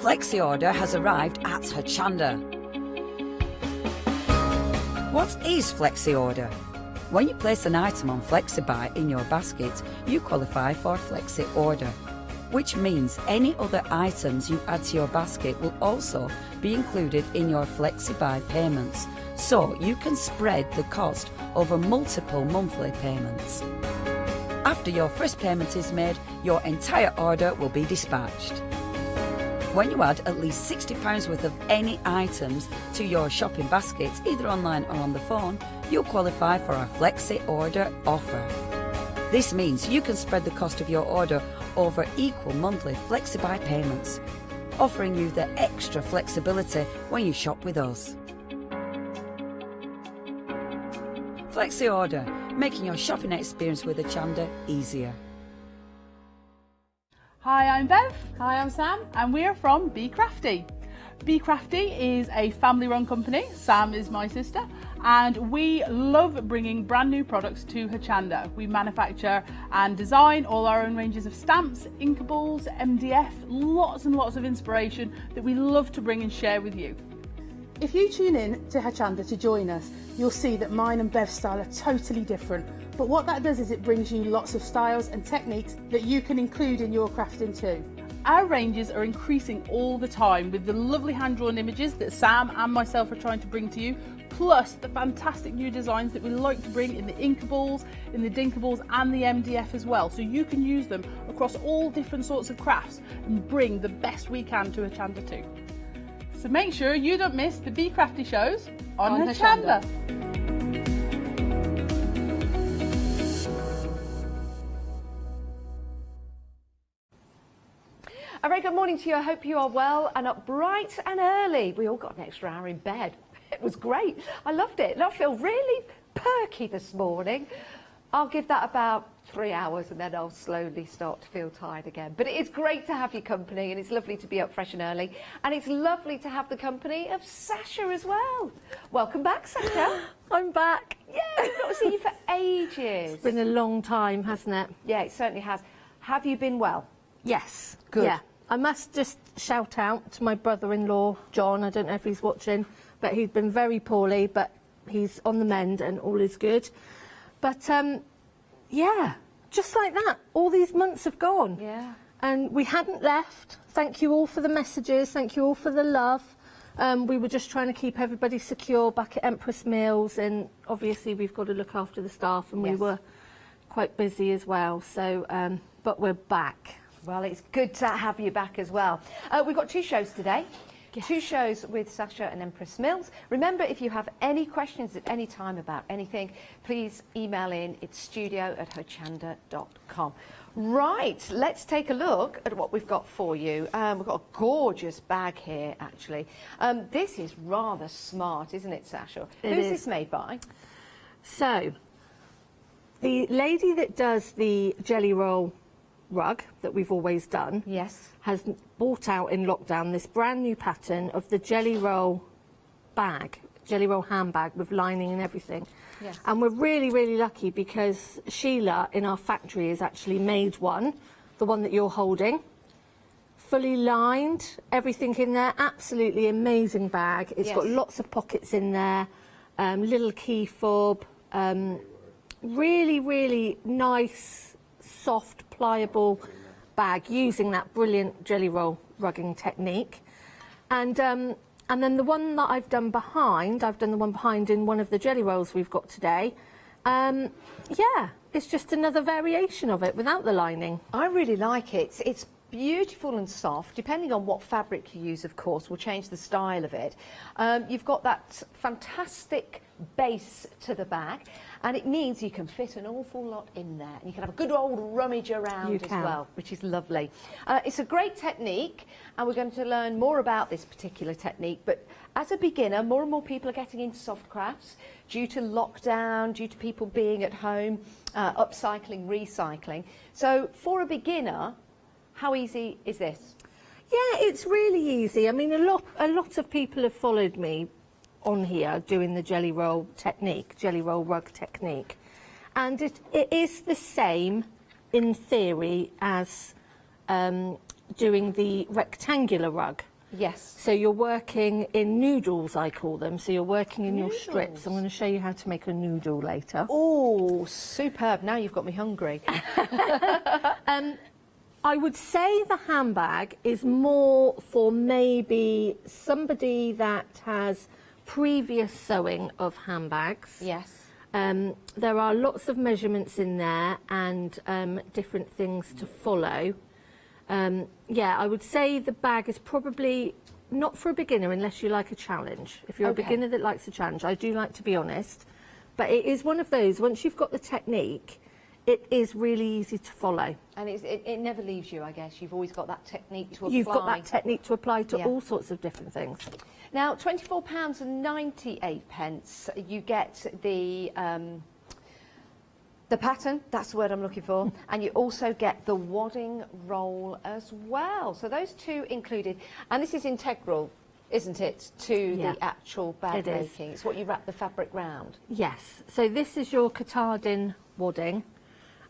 Flexi order has arrived at Hochanda. What is Flexi order? When you place an item on FlexiBuy in your basket, you qualify for Flexi order, which means any other items you add to your basket will also be included in your FlexiBuy payments, so you can spread the cost over multiple monthly payments. After your first payment is made, your entire order will be dispatched. When you add at least £60 worth of any items to your shopping baskets, either online or on the phone, you'll qualify for our Flexi order offer. This means you can spread the cost of your order over equal monthly FlexiBuy payments, offering you the extra flexibility when you shop with us. Flexi order, making your shopping experience with Hochanda easier. Hi, I'm Bev. Hi, I'm Sam, and we're from Be Crafty. Be Crafty is a family-run company. Sam is my sister, and we love bringing brand new products to Hochanda. We manufacture and design all our own ranges of stamps, inkables, MDF, lots and lots of inspiration that we love to bring and share with you. If you tune in to Hochanda to join us, you'll see that mine and Bev's style are totally different. But what that does is it brings you lots of styles and techniques that you can include in your crafting too. Our ranges are increasing all the time with the lovely hand-drawn images that Sam and myself are trying to bring to you, plus the fantastic new designs that we like to bring in the inkables, in the dinkables and the MDF as well, so you can use them across all different sorts of crafts and bring the best we can to Hochanda too. So make sure you don't miss the Be Crafty shows on Hochanda. A very good morning to you. I hope you are well and up bright and early. We all got an extra hour in bed. It was great. I loved it. And I feel really perky this morning. I'll give that about 3 hours and then I'll slowly start to feel tired again. But it is great to have your company, and it's lovely to be up fresh and early. And it's lovely to have the company of Sasha as well. Welcome back, Sasha. I'm back. Yeah, we've not seen you for ages. It's been a long time, hasn't it? Yeah, it certainly has. Have you been well? Yes. Good. Yeah. I must just shout out to my brother-in-law, John. I don't know if he's watching, but he's been very poorly, but he's on the mend and all is good. But, yeah, just like that, all these months have gone. Yeah. And we hadn't left. Thank you all for the messages. Thank you all for the love. We were just trying to keep everybody secure back at Empress Meals, and obviously we've got to look after the staff, and we were quite busy as well. So, but we're back. Well, it's good to have you back as well. We've got 2 shows today. Yes. 2 shows with Sasha and Empress Mills. Remember, if you have any questions at any time about anything, please email in. It's studio@hochanda.com. Right, let's take a look at what we've got for you. We've got a gorgeous bag here, actually. This is rather smart, isn't it, Sasha? Who's this made by? So, the lady that does the jelly roll rug that we've always done has bought out in lockdown this brand new pattern of the jelly roll bag, jelly roll handbag with lining and everything. Yes. And we're really, really lucky because Sheila in our factory has actually made one, the one that you're holding, fully lined, everything in there, absolutely amazing bag. It's got lots of pockets in there, little key fob, really, really nice, soft, pliable bag using that brilliant jelly roll rugging technique. And then the one that I've done the one behind in one of the jelly rolls we've got today. Yeah, it's just another variation of it without the lining. I really like it. It's beautiful and soft. Depending on what fabric you use, of course, will change the style of it. You've got that fantastic base to the bag, and it means you can fit an awful lot in there, and you can have a good old rummage around as well, which is lovely. It's a great technique, and we're going to learn more about this particular technique. But as a beginner, more and more people are getting into soft crafts due to lockdown, due to people being at home, upcycling, recycling. So for a beginner, how easy is this? Yeah, it's really easy. I mean, a lot of people have followed me on here doing the jelly roll technique, jelly roll rug technique. And it is the same in theory as doing the rectangular rug Yes. So you're working in noodles, I call them. So you're working in your strips. I'm going to show you how to make a noodle later. Oh, superb. Now you've got me hungry. I would say the handbag is more for maybe somebody that has previous sewing of handbags. Yes. There are lots of measurements in there and different things to follow. Yeah, I would say the bag is probably not for a beginner unless you like a challenge. If you're a beginner that likes a challenge, I do like to be honest. But it is one of those, once you've got the technique, it is really easy to follow. And it never leaves you, I guess. You've always got that technique to apply. You've got that technique to apply to all sorts of different things. Now, £24.98, you get the pattern, that's the word I'm looking for, and you also get the wadding roll as well. So those two included, and this is integral, isn't it, to the actual bag making? It's what you wrap the fabric round. Yes, so this is your Katardin wadding.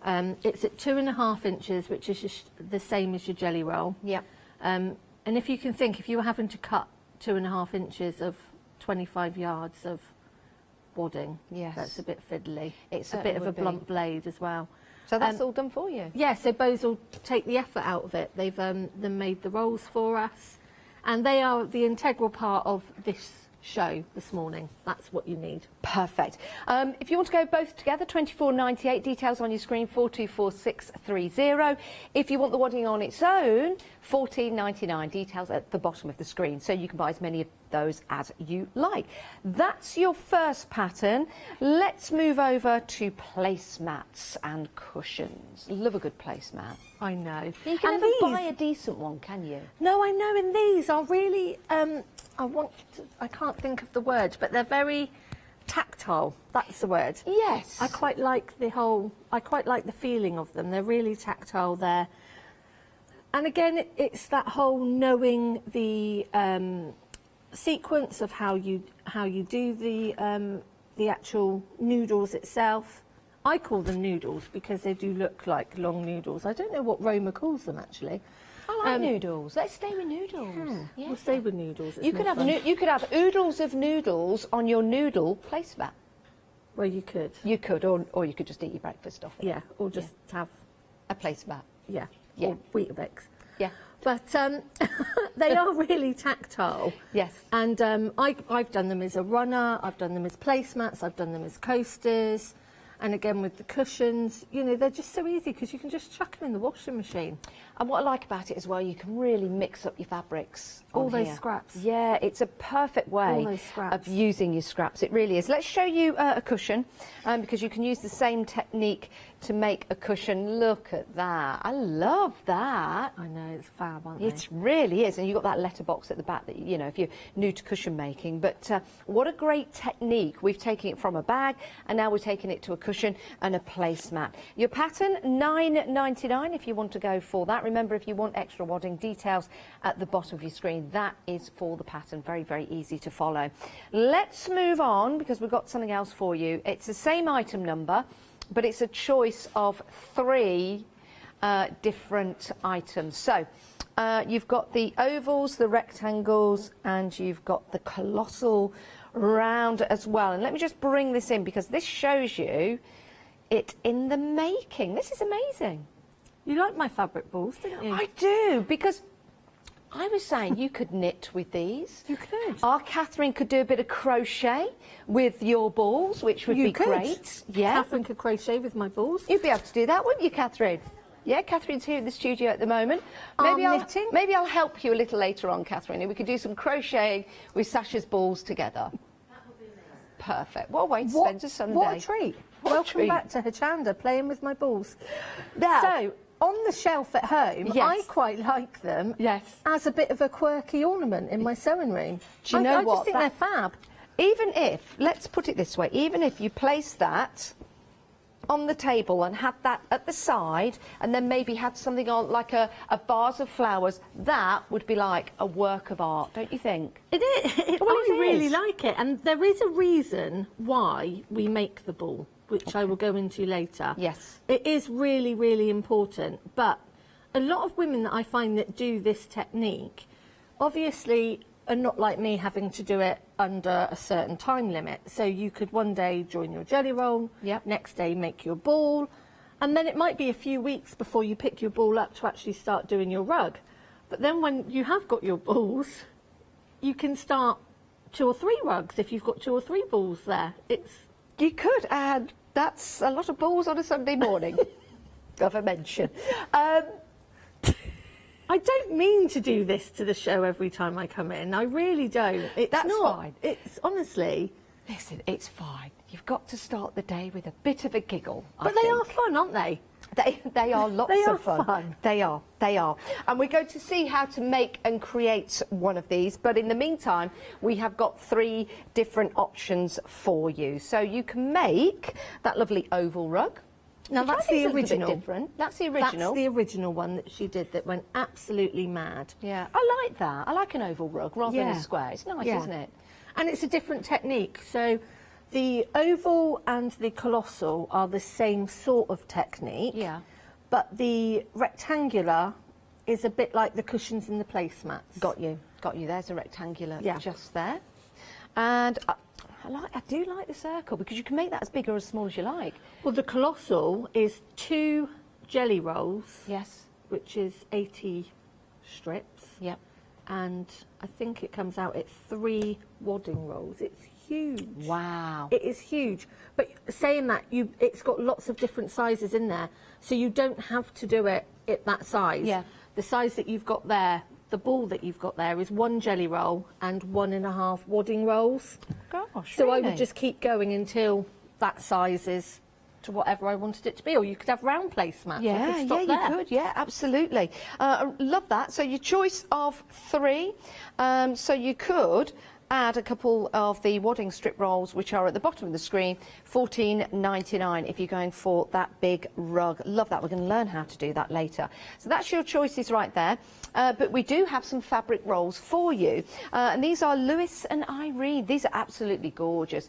It's at 2.5 inches, which is the same as your jelly roll. Yeah. And if you can think, if you were having to cut 2.5 inches of 25 yards of wadding, that's a bit fiddly. It's a bit of a blunt blade as well. So that's all done for you? Yeah, so Bose will take the effort out of it. They've made the rolls for us, and they are the integral part of this show this morning. That's what you need. Perfect. If you want to go both together, £24.98, details on your screen, 424630. If you want the wadding on its own, £14.99, details at the bottom of the screen. So you can buy as many of those as you like. That's your first pattern. Let's move over to placemats and cushions. Love a good placemat. I know. You can never buy a decent one, can you? No, I know, and these are really, I can't think of the word, but they're very tactile. That's the word. Yes. I quite like the feeling of them. They're really tactile there. And again, it's that whole knowing the sequence of how you do the actual noodles itself. I call them noodles because they do look like long noodles. I don't know what Roma calls them actually. I like noodles. Let's stay with noodles. Yeah. We'll stay with noodles. You could have oodles of noodles on your noodle placemat. Well, you could. You could, or you could just eat your breakfast off it. Yeah, or just have a placemat. Yeah. Yeah. Or Weetabix. Yeah. But they are really tactile. Yes. And I've done them as a runner. I've done them as placemats. I've done them as coasters. And again with the cushions, you know, they're just so easy because you can just chuck them in the washing machine. And what I like about it as well, you can really mix up your fabrics. All those scraps. Yeah, it's a perfect way of using your scraps. It really is. Let's show you a cushion because you can use the same technique to make a cushion. Look at that. I love that. I know, it's fab, aren't they? It really is. And you've got that letterbox at the back that, you know, if you're new to cushion making. But what a great technique. We've taken it from a bag and now we're taking it to a cushion and a placemat. Your pattern, £9.99 if you want to go for that. Remember, if you want extra wadding, details at the bottom of your screen. That is for the pattern. Very, very easy to follow. Let's move on because we've got something else for you. It's the same item number, but it's a choice of 3 different items. So you've got the ovals, the rectangles, and you've got the colossal round as well. And let me just bring this in because this shows you it in the making. This is amazing. You like my fabric balls, didn't you? I do, because I was saying you could knit with these. You could. Our Catherine could do a bit of crochet with your balls, which would be great. Yeah. Catherine could crochet with my balls. You'd be able to do that, wouldn't you, Catherine? Yeah, Catherine's here in the studio at the moment. Maybe I'll help you a little later on, Catherine, and we could do some crocheting with Sasha's balls together. That would be amazing. Perfect. What a way to spend a Sunday. What a treat. Welcome back to Hochanda, playing with my balls. Now, so, on the shelf at home, I quite like them as a bit of a quirky ornament in my sewing room. Do you know what? I just think they're fab. Even if, let's put it this way, even if you place that on the table and had that at the side and then maybe had something on like a vase of flowers, that would be like a work of art, don't you think? It is. I really like it. And there is a reason why we make the ball, which I will go into later. Yes. It is really, really important. But a lot of women that I find that do this technique obviously are not like me having to do it under a certain time limit. So you could one day join your jelly roll, next day make your ball, and then it might be a few weeks before you pick your ball up to actually start doing your rug. But then when you have got your balls, you can start 2 or 3 rugs if you've got 2 or 3 balls there. You could, and that's a lot of balls on a Sunday morning. Of a mention. I don't mean to do this to the show every time I come in. I really don't. That's fine. It's honestly... Listen, it's fine. You've got to start the day with a bit of a giggle. But they are fun, aren't they? They are lots of fun. They are. And we're going to see how to make and create one of these. But in the meantime, we have got 3 different options for you. So you can make that lovely oval rug. Now that's the original. That's the original. That's the original one that she did that went absolutely mad. Yeah, I like that. I like an oval rug rather than a square. It's nice, isn't it? And it's a different technique. So the oval and the colossal are the same sort of technique. Yeah. But the rectangular is a bit like the cushions in the placemats. Got you. There's a rectangular just there. And I do like the circle because you can make that as big or as small as you like. Well, the colossal is 2 jelly rolls. Yes. Which is 80 strips. Yep. And I think it comes out at 3 wadding rolls. It's huge. Wow. It is huge. But saying that, it's got lots of different sizes in there, so you don't have to do it at that size. Yeah. The size that you've got there, the ball that you've got there, is 1 jelly roll and 1.5 wadding rolls. Gosh, so really? I would just keep going until that size is to whatever I wanted it to be, or you could have round placemats. Yeah, you could. Yeah, absolutely. Love that. So your choice of 3. So you could add a couple of the wadding strip rolls, which are at the bottom of the screen, $14.99 if you're going for that big rug. Love that. We're going to learn how to do that later. So that's your choices right there. But we do have some fabric rolls for you. And these are Lewis and Irene. These are absolutely gorgeous.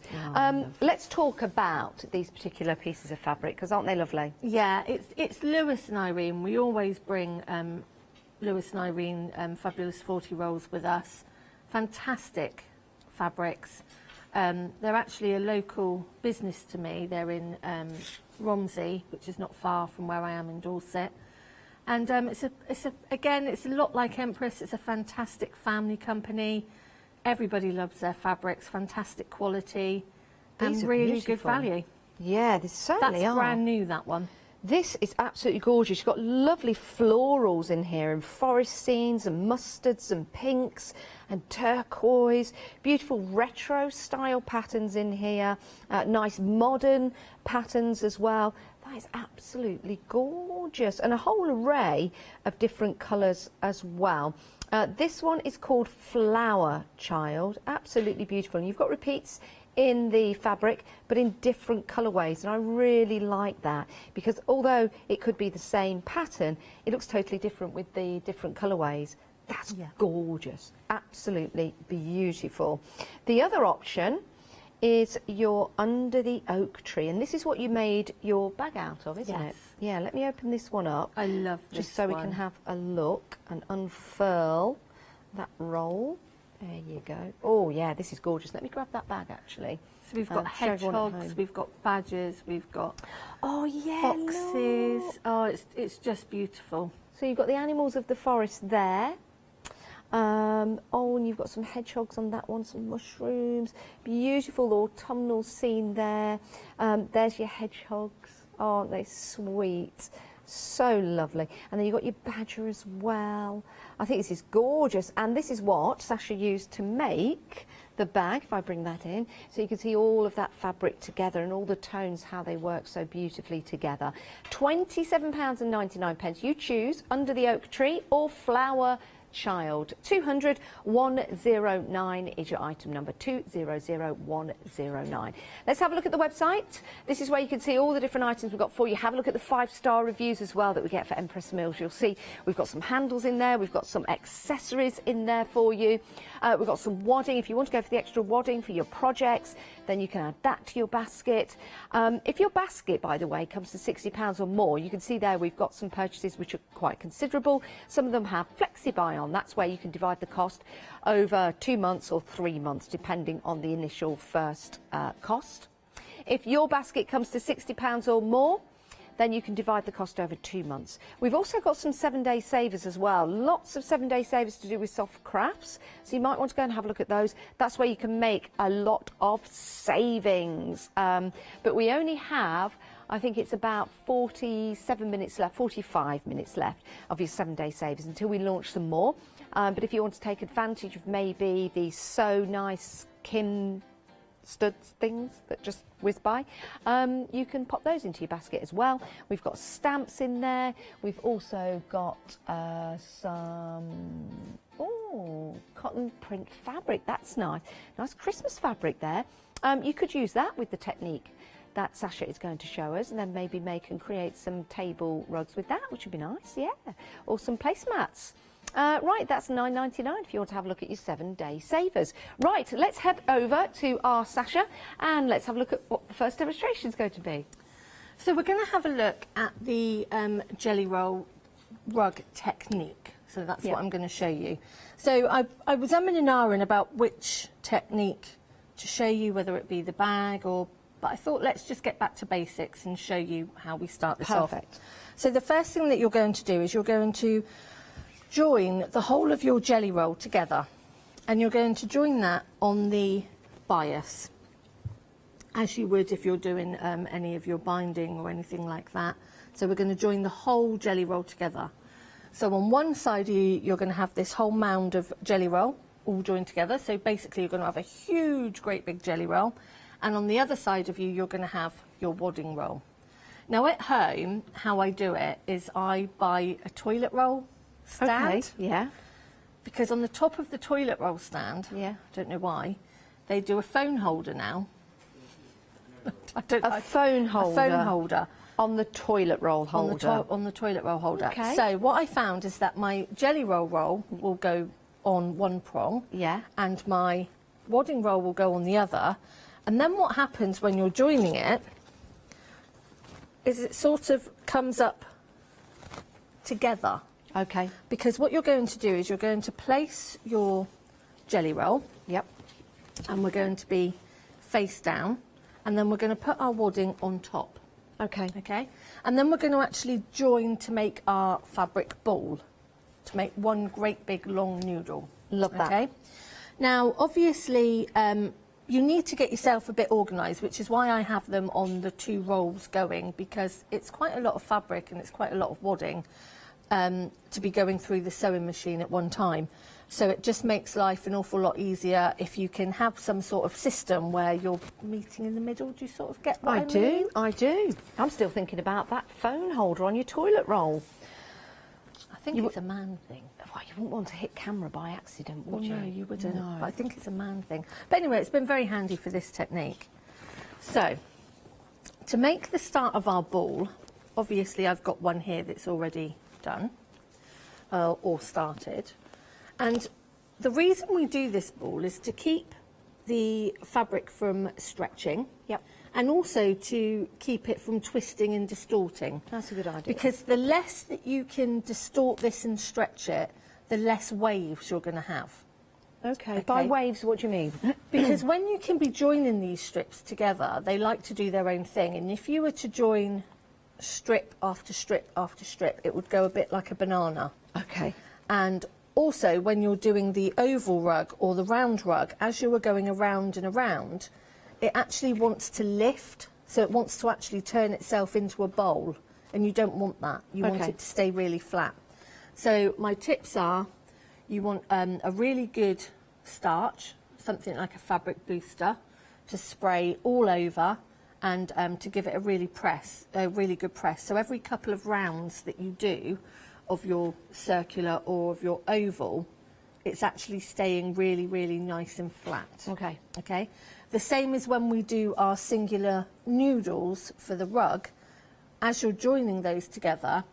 Let's talk about these particular pieces of fabric, because aren't they lovely? Yeah, it's Lewis and Irene. We always bring Lewis and Irene Fabulous 40 rolls with us. Fantastic fabrics. They're actually a local business to me. They're in Romsey, which is not far from where I am in Dorset. And again, it's a lot like Empress. It's a fantastic family company. Everybody loves their fabrics. Fantastic quality and really good value. Yeah, they certainly are. That's brand new, that one. This is absolutely gorgeous. You've got lovely florals in here, and forest scenes and mustards and pinks and turquoise. Beautiful retro style patterns in here. Nice modern patterns as well. That is absolutely gorgeous, and a whole array of different colours as well. This one is called Flower Child. Absolutely beautiful. And you've got repeats in the fabric, but in different colourways, and I really like that, because although it could be the same pattern, it looks totally different with the different colourways. That's gorgeous. Absolutely beautiful. The other option is your Under the Oak Tree, and this is what you made your bag out of, isn't it? Yeah, let me open this one up. I love this just so we can have a look and unfurl that roll. There you go. Oh yeah, this is gorgeous. Let me grab that bag actually. So we've got hedgehogs, we've got badgers, we've got look. foxes. Oh, it's just beautiful. So you've got the animals of the forest there. And you've got some hedgehogs on that one, some mushrooms. Beautiful autumnal scene there. There's your hedgehogs. Aren't they sweet? So lovely. And then you've got your badger as well. I think this is gorgeous. And this is what Sasha used to make the bag, if I bring that in. So you can see all of that fabric together and all the tones, how they work so beautifully together. £27.99. You choose Under the Oak Tree or Flower Child. 200 109 is your item number, 200109. Let's have a look at the website. This is where you can see all the different items we've got for you. Have a look at the 5-star reviews as well that we get for Empress Mills. You'll see we've got some handles in there, we've got some accessories in there for you. We've got some wadding. If you want to go for the extra wadding for your projects, then you can add that to your basket. If your basket, by the way, comes to £60 or more, you can see there we've got some purchases which are quite considerable. Some of them have flexi-buy on. That's where you can divide the cost over 2 months or 3 months, depending on the initial first cost. If your basket comes to £60 or more, then you can divide the cost over 2 months. We've also got some 7-day savers as well. Lots of 7-day savers to do with soft crafts. So you might want to go and have a look at those. That's where you can make a lot of savings. But we only have, I think it's about 47 minutes left, 45 minutes left of your 7-day savers until we launch some more. But if you want to take advantage of maybe the So Nice Kim studs things that just whiz by, you can pop those into your basket as well. We've got stamps in there. We've also got some cotton print fabric. That's nice. Nice Christmas fabric there. You could use that with the technique that Sasha is going to show us, and then maybe make and create some table rugs with that, which would be nice, yeah. Or some placemats. Right, that's £9.99 if you want to have a look at your 7-day savers. Right, let's head over to our Sasha and let's have a look at what the first demonstration is going to be. So we're going to have a look at the jelly roll rug technique. So that's what I'm going to show you. So I was umming and ahhing about which technique to show you, whether it be the bag or... But I thought let's just get back to basics and show you how we start this off. Perfect. So the first thing that you're going to do is you're going to join the whole of your jelly roll together, and you're going to join that on the bias, as you would if you're doing any of your binding or anything like that. So we're going to join the whole jelly roll together. So on one side you're going to have this whole mound of jelly roll all joined together. So basically you're going to have a huge, great big jelly roll, and on the other side of you you're going to have your wadding roll. Now at home, how I do it is I buy a toilet roll stand. Okay, yeah. Because on the top of the toilet roll stand, I don't know why, they do a phone holder now. A phone holder? A phone holder. On the toilet roll holder? On the toilet roll holder. Okay. So what I found is that my jelly roll will go on one prong. Yeah. And my wadding roll will go on the other. And then what happens when you're joining it is it sort of comes up together. Okay. Because what you're going to do is you're going to place your jelly roll. Yep. And we're going to be face down. And then we're going to put our wadding on top. Okay. Okay. And then we're going to actually join to make our fabric ball, to make one great big long noodle. Love that. Okay. Now, obviously, you need to get yourself a bit organised, which is why I have them on the 2 rolls going, because it's quite a lot of fabric and it's quite a lot of wadding. To be going through the sewing machine at one time. So it just makes life an awful lot easier if you can have some sort of system where you're meeting in the middle. Do you sort of get what I mean? I do. I'm still thinking about that phone holder on your toilet roll. I think it's a man thing. Well, you wouldn't want to hit camera by accident, would you? No, you wouldn't. No. But I think it's a man thing. But anyway, it's been very handy for this technique. So, to make the start of our ball, obviously I've got one here that's already done or started, and the reason we do this ball is to keep the fabric from stretching, and also to keep it from twisting and distorting. That's a good idea. Because the less that you can distort this and stretch it, the less waves you're going to have. Okay. By waves, what do you mean? Because when you can be joining these strips together, they like to do their own thing, and if you were to join strip after strip after strip, it would go a bit like a banana. Okay. And also when you're doing the oval rug or the round rug, as you are going around and around, it actually wants to lift, so it wants to actually turn itself into a bowl, and you don't want that. You want it to stay really flat. So my tips are, you want a really good starch, something like a fabric booster, to spray all over, and to give it a really good press. So every couple of rounds that you do of your circular or of your oval, it's actually staying really, really nice and flat. Okay. Okay. The same as when we do our singular noodles for the rug. As you're joining those together,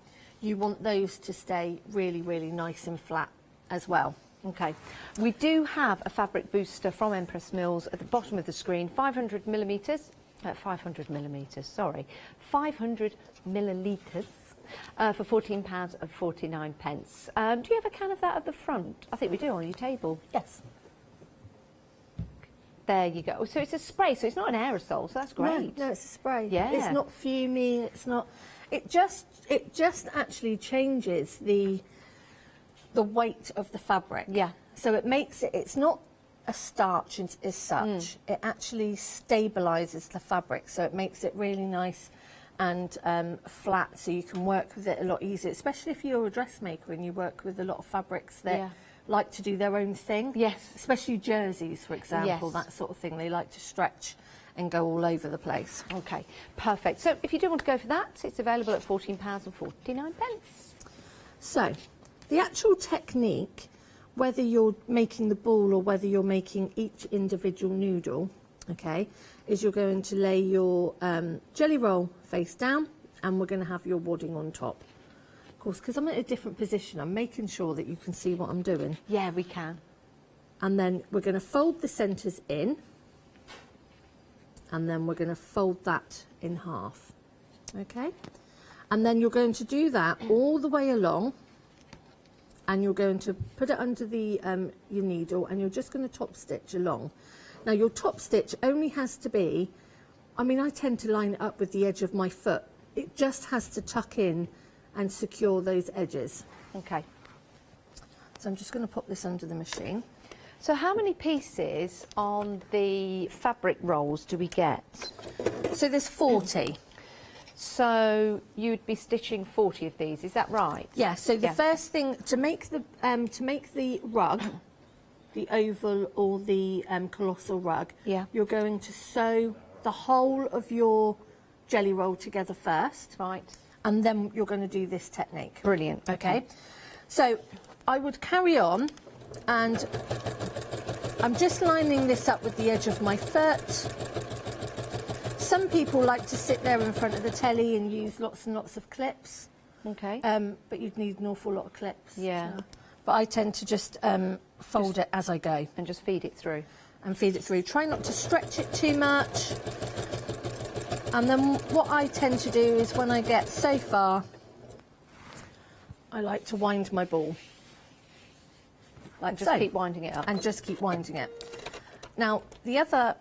you want those to stay really, really nice and flat as well. Okay. We do have a fabric booster from Empress Mills at the bottom of the screen, 500 millimetres. 500 millimetres, sorry. 500 millilitres. for £14.49. Do you have a can of that at the front? I think we do, on your table. Yes. There you go. So it's a spray, so it's not an aerosol, so that's great. No, it's a spray. Yeah. It's not fumey, it's not... It just actually changes the weight of the fabric. Yeah. So it makes it, it's not a starch as such, it actually stabilises the fabric, so it makes it really nice and flat, so you can work with it a lot easier, especially if you're a dressmaker and you work with a lot of fabrics that like to do their own thing. Yes. Especially jerseys, for example, Yes. that sort of thing. They like to stretch and go all over the place. Okay, perfect. So if you do want to go for that, it's available at £14.49. So, the actual technique, whether you're making the ball or whether you're making each individual noodle, okay, is you're going to lay your jelly roll face down and we're going to have your wadding on top. Of course, because I'm at a different position, I'm making sure that you can see what I'm doing. Yeah, we can. And then we're going to fold the centres in and then we're going to fold that in half, okay? And then you're going to do that all the way along and you're going to put it under the your needle and you're just going to top stitch along. Now your top stitch only has to be, I mean, I tend to line it up with the edge of my foot. It just has to tuck in and secure those edges. Okay. So I'm just going to pop this under the machine. So how many pieces on the fabric rolls do we get? So there's 40. So you'd be stitching 40 of these, is that right? Yeah, so the first thing, to make the rug, the oval or the colossal rug, you're going to sew the whole of your jelly roll together first. Right. And then you're going to do this technique. Brilliant. Okay. So I would carry on and I'm just lining this up with the edge of my foot. Some people like to sit there in front of the telly and use lots and lots of clips. Okay. But you'd need an awful lot of clips. Yeah. But I tend to just fold it as I go. And just feed it through. And feed it through. Try not to stretch it too much. And then what I tend to do is when I get so far, I like to wind my ball. Like and just so. keep winding it up. And just keep winding it. Now, the other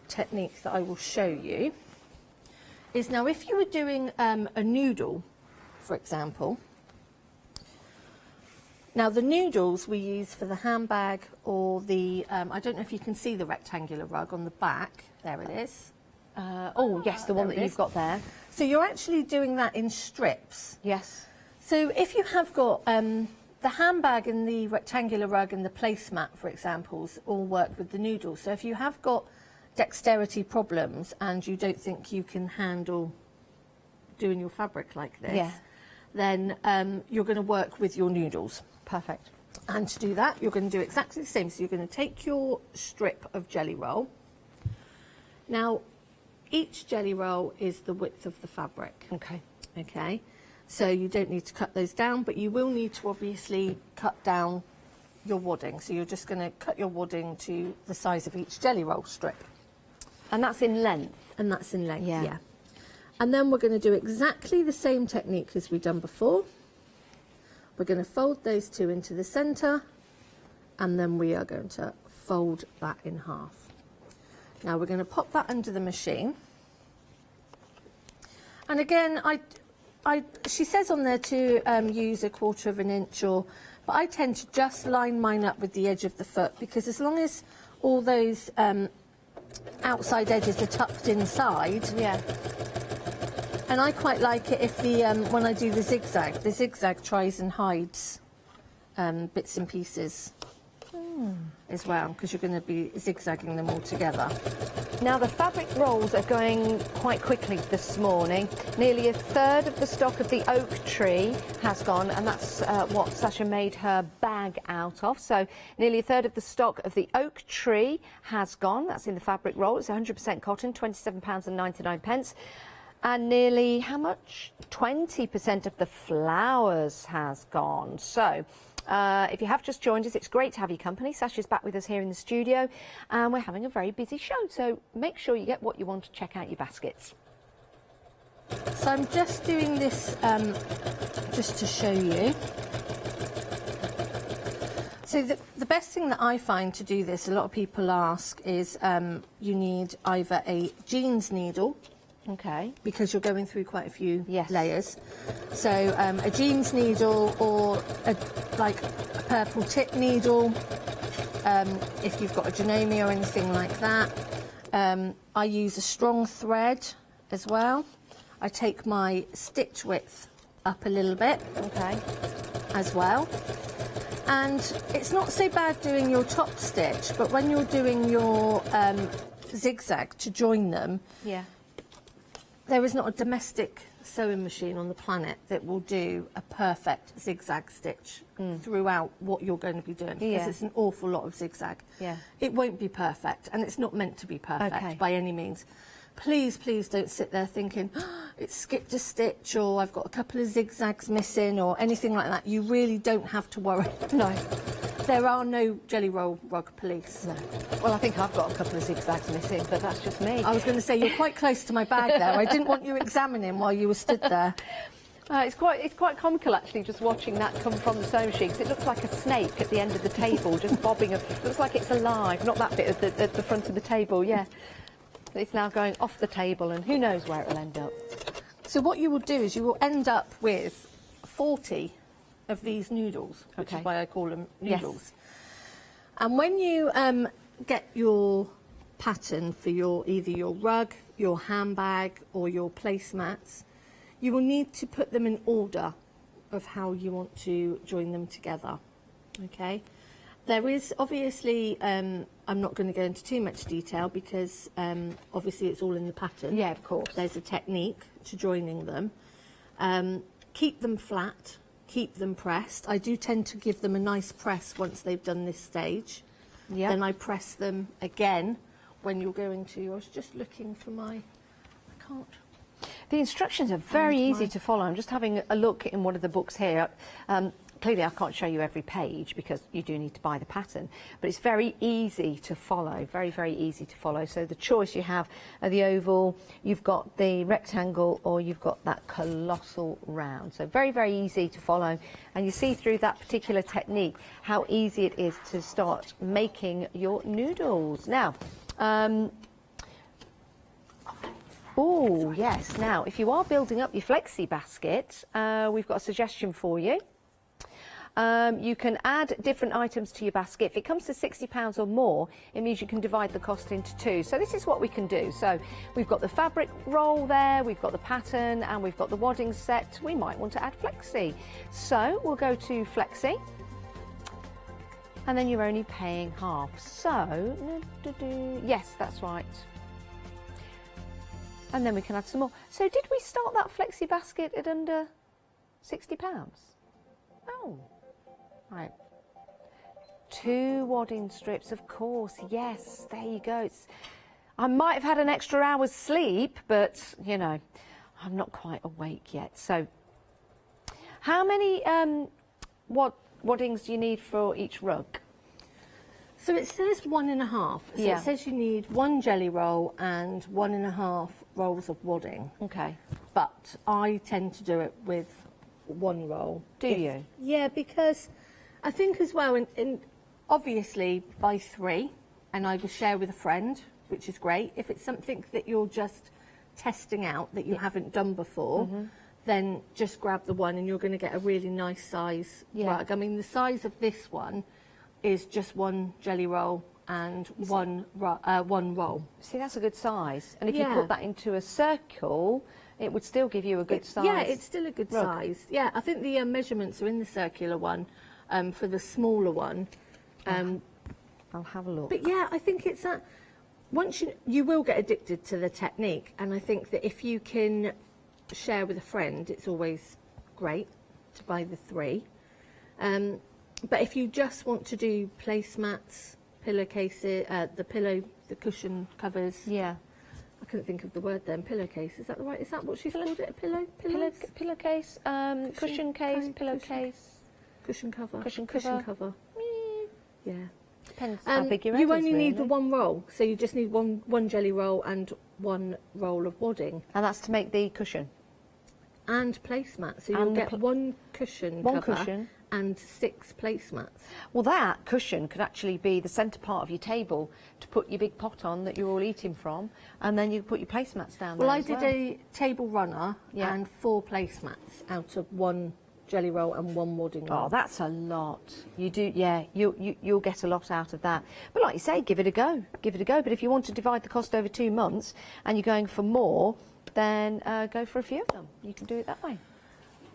technique that I will show you is, now if you were doing a noodle, for example, now the noodles we use for the handbag or the, I don't know if you can see the rectangular rug on the back, there it is. Oh yes, the one that you've got there. So you're actually doing that in strips. Yes. So if you have got the handbag and the rectangular rug and the placemat, for example, all work with the noodles. So if you have got dexterity problems and you don't think you can handle doing your fabric like this, then you're going to work with your noodles. Perfect. And to do that, you're going to do exactly the same. So you're going to take your strip of jelly roll. Now, each jelly roll is the width of the fabric. Okay. Okay. So you don't need to cut those down, but you will need to obviously cut down your wadding. So you're just going to cut your wadding to the size of each jelly roll strip. And that's in length? And that's in length, yeah. And then we're going to do exactly the same technique as we've done before. We're going to fold those two into the centre, and then we are going to fold that in half. Now we're going to pop that under the machine. And again, she says on there to use 1/4 of an inch, but I tend to just line mine up with the edge of the foot, because as long as all those outside edges are tucked inside, and I quite like it if the when I do the zigzag tries and hides bits and pieces as well, because you're going to be zigzagging them all together. Now the fabric rolls are going quite quickly this morning. Nearly 1/3 of the stock of the oak tree has gone, and that's what Sasha made her bag out of. So nearly 1/3 of the stock of the oak tree has gone. That's in the fabric roll. It's 100% cotton, £27.99. And nearly, how much? 20% of the flowers has gone. So if you have just joined us, it's great to have your company. Sasha's back with us here in the studio, and we're having a very busy show. So make sure you get what you want to check out your baskets. So I'm just doing this just to show you. So the best thing that I find to do this, a lot of people ask, is you need either a jeans needle, Okay. because you're going through quite a few Yes. layers. So a jeans needle or like a purple tip needle, if you've got a Janome or anything like that. I use a strong thread as well. I take my stitch width up a little bit, Okay. as well. And it's not so bad doing your top stitch, but when you're doing your zigzag to join them, Yeah. there is not a domestic sewing machine on the planet that will do a perfect zigzag stitch throughout what you're going to be doing, because Yeah. it's an awful lot of zigzag. Yeah. It won't be perfect, and it's not meant to be perfect Okay. by any means. Please, please don't sit there thinking, oh, it's skipped a stitch, or I've got a couple of zigzags missing, or anything like that. You really don't have to worry. No. There are no jelly roll rug police. No. Well, I think I've got a couple of zigzags missing, but that's just me. I was going to say, you're quite close to my bag there. I didn't want you examining while you were stood there. It's quite comical actually, just watching that come from the sewing machine, 'cause it looks like a snake at the end of the table, just bobbing. Looks like it's alive. Not that bit at the front of the table. Yeah. It's now going off the table, and who knows where it'll end up. So what you will do is you will end up with 40 of these noodles, which Okay. is why I call them Yes. noodles. And when you get your pattern for either your rug, your handbag, or your placemats, you will need to put them in order of how you want to join them together. Okay. There is obviously, I'm not going to go into too much detail because obviously it's all in the pattern. Yeah, of course. There's a technique to joining them. Keep them flat, keep them pressed. I do tend to give them a nice press once they've done this stage. Yeah. Then I press them again when you're going to, I was just looking for I can't. The instructions are very Find easy my- to follow. I'm just having a look in one of the books here. Clearly, I can't show you every page because you do need to buy the pattern, but it's very easy to follow, very, very easy to follow. So the choice you have are the oval, you've got the rectangle, or you've got that colossal round. So very, very easy to follow. And you see through that particular technique how easy it is to start making your noodles. Now, oh, yes. Now, if you are building up your flexi basket, we've got a suggestion for you. You can add different items to your basket. If it comes to £60 or more, it means you can divide the cost into two. So this is what we can do. So we've got the fabric roll there, we've got the pattern, and we've got the wadding set. We might want to add flexi. So we'll go to flexi. And then you're only paying half. So, yes, that's right. And then we can add some more. So did we start that flexi basket at under £60? Oh, right. 2 wadding strips, of course. Yes, there you go. I might have had an extra hour's sleep, but, you know, I'm not quite awake yet. So how many waddings do you need for each rug? So it says 1.5. So Yeah. it says you need 1 jelly roll and 1.5 rolls of wadding. Okay. But I tend to do it with 1 roll. Do you? Yeah, because I think as well, in obviously buy 3 and either share with a friend, which is great. If it's something that you're just testing out that you haven't done before, then just grab the one and you're going to get a really nice size rug. I mean, the size of this one is just 1 jelly roll and one roll. See, that's a good size. And if you Yeah. put that into a circle, it would still give you a good size. Yeah, it's still a good rug. size. Yeah, I think the measurements are in the circular one for the smaller one. I'll have a look. But yeah, I think it's that once you will get addicted to the technique, and I think that if you can share with a friend, it's always great to buy the 3. But if you just want to do placemats, pillowcases, the cushion covers. Yeah. I couldn't think of the word then. Pillowcase. Is that the right? Is that what she's called it? A pillows? Pillowcase, cushion case, pillowcase. Cushion cover. Cushion Cushion cover. cover. Yeah. Depends how big your you head only is, need the really. 1 roll, so you just need one jelly roll and 1 roll of wadding. And that's to make the cushion. and placemats. So you'll get one cushion cover and 6 placemats. Well, that cushion could actually be the centre part of your table to put your big pot on that you're all eating from, and then you put your placemats down there. Well, I did a table runner and 4 placemats out of 1 jelly roll and 1 wadding roll. Oh, that's a lot. You do, yeah, you'll get a lot out of that. But like you say, give it a go. Give it a go. But if you want to divide the cost over 2 months and you're going for more, then go for a few of them. You can do it that way.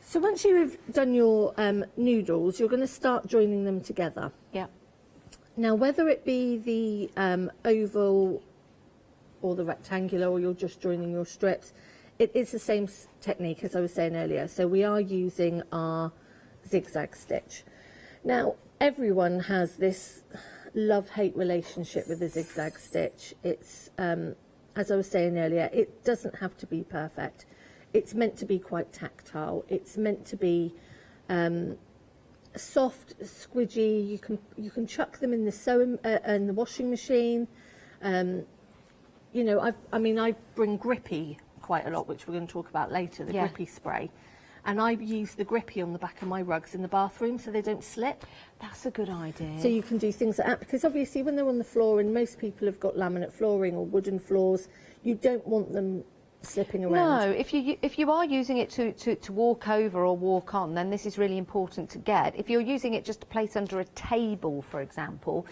So once you've done your noodles, you're going to start joining them together. Yeah. Now, whether it be the oval or the rectangular, or you're just joining your strips, it is the same technique as I was saying earlier. So we are using our zigzag stitch. Now, everyone has this love-hate relationship with the zigzag stitch. It's, as I was saying earlier, it doesn't have to be perfect. It's meant to be quite tactile. It's meant to be soft, squidgy. You can chuck them in the sewing and the washing machine. You know, I bring Grippy quite a lot, which we're going to talk about later. The Grippy spray, and I use the Grippy on the back of my rugs in the bathroom so they don't slip. That's a good idea. So you can do things like that, because obviously when they're on the floor, and most people have got laminate flooring or wooden floors, you don't want them slipping around. No, if you are using it to walk over or walk on, then this is really important to get. If you're using it just to place under a table, for example,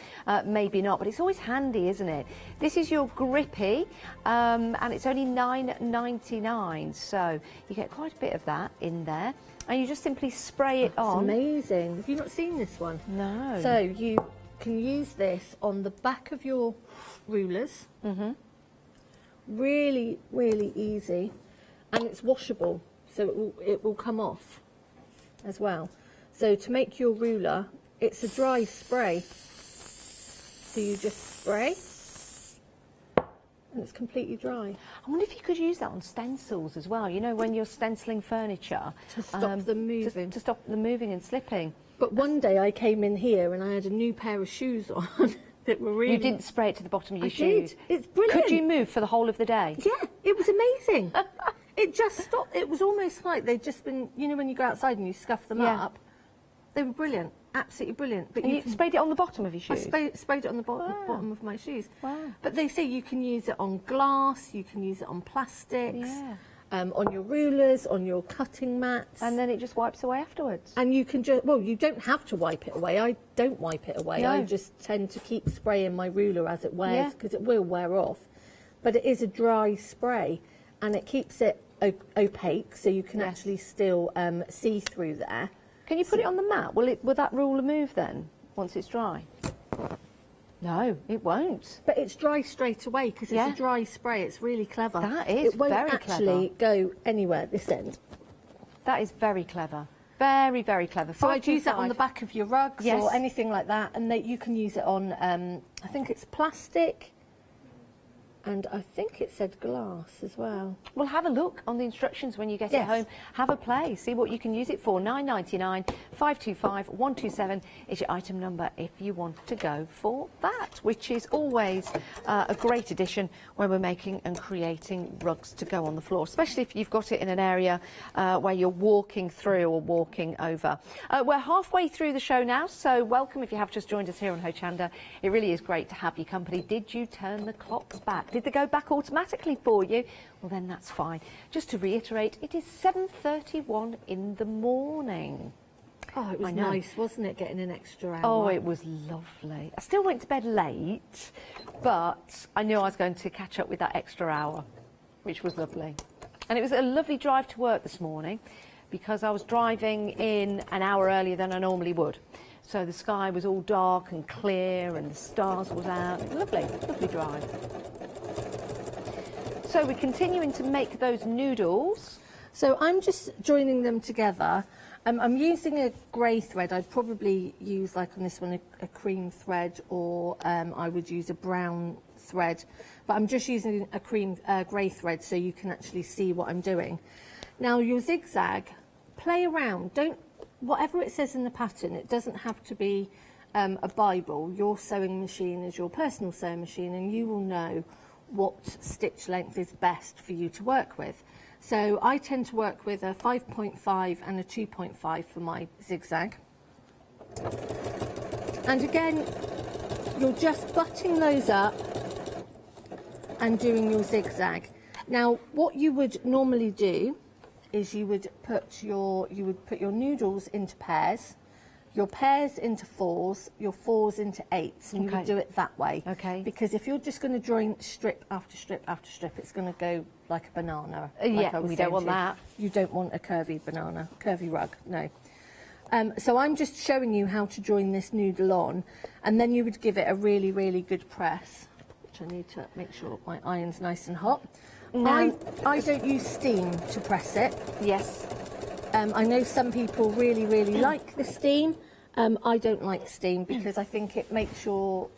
maybe not, but it's always handy, isn't it? This is your Grippy, and it's only $9.99, so you get quite a bit of that in there, and you just simply spray it on. It's amazing. Have you not seen this one? No. So you can use this on the back of your rulers. Mm-hmm. Really, really easy, and it's washable, so it will come off as well. So to make your ruler, it's a dry spray. So you just spray, and it's completely dry. I wonder if you could use that on stencils as well. You know, when you're stenciling furniture To stop them moving. To stop them moving and slipping. But one day I came in here and I had a new pair of shoes on. That were really... You didn't spray it to the bottom of your shoes? Did. It's brilliant. Could you move for the whole of the day? Yeah, it was amazing. It just stopped. It was almost like they'd just been, you know, when you go outside and you scuff them up. They were brilliant, absolutely brilliant. But you sprayed it on the bottom of your shoes? I sprayed it on the bottom of my shoes. Wow. But they say you can use it on glass, you can use it on plastics. Yeah. On your rulers, on your cutting mats. And then it just wipes away afterwards. And you can just, well, you don't have to wipe it away. I don't wipe it away. No. I just tend to keep spraying my ruler as it wears, because it will wear off. But it is a dry spray, and it keeps it opaque, so you can actually still see through there. Can you put it on the mat? Will that ruler move then, once it's dry? No, it won't. But it's dry straight away because it's a dry spray. It's really clever. That is it won't very actually go anywhere at this end. That is very clever. Very, very clever. So I'd use that on the back of your rugs Yes. or anything like that, and you can use it on, I think it's plastic, and I think it said glass as well. Well, have a look on the instructions when you get it home. Have a play. See what you can use it for. $9.99, 525 127 is your item number if you want to go for that, which is always a great addition when we're making and creating rugs to go on the floor, especially if you've got it in an area where you're walking through or walking over. We're halfway through the show now, so welcome if you have just joined us here on Hochanda. It really is great to have your company. Did you turn the clocks back? Did they go back automatically for you? Well, then that's fine. Just to reiterate, it is 7:31 in the morning. Oh, it was nice, wasn't it, getting an extra hour? Oh, it was lovely. I still went to bed late, but I knew I was going to catch up with that extra hour, which was lovely. And it was a lovely drive to work this morning because I was driving in an hour earlier than I normally would. So the sky was all dark and clear and the stars was out. Lovely, lovely drive. So we're continuing to make those noodles. So I'm just joining them together. I'm using a grey thread. I'd probably use, like on this one, a cream thread, or I would use a brown thread. But I'm just using a grey thread so you can actually see what I'm doing. Now your zigzag, play around. Whatever it says in the pattern, it doesn't have to be a Bible. Your sewing machine is your personal sewing machine, and you will know what stitch length is best for you to work with. So I tend to work with a 5.5 and a 2.5 for my zigzag. And again, you're just butting those up and doing your zigzag. Now, what you would normally do is you would put your noodles into pairs, your pairs into fours, your fours into eights, and you would do it that way. Okay. Because if you're just going to join strip after strip after strip, it's going to go like a banana. Yeah, we don't want that. You don't want a curvy banana, curvy rug, no. So I'm just showing you how to join this noodle on, and then you would give it a really, really good press, which I need to make sure my iron's nice and hot. I don't use steam to press it. Yes. I know some people really, really like the steam. I don't like steam because I think it makes your,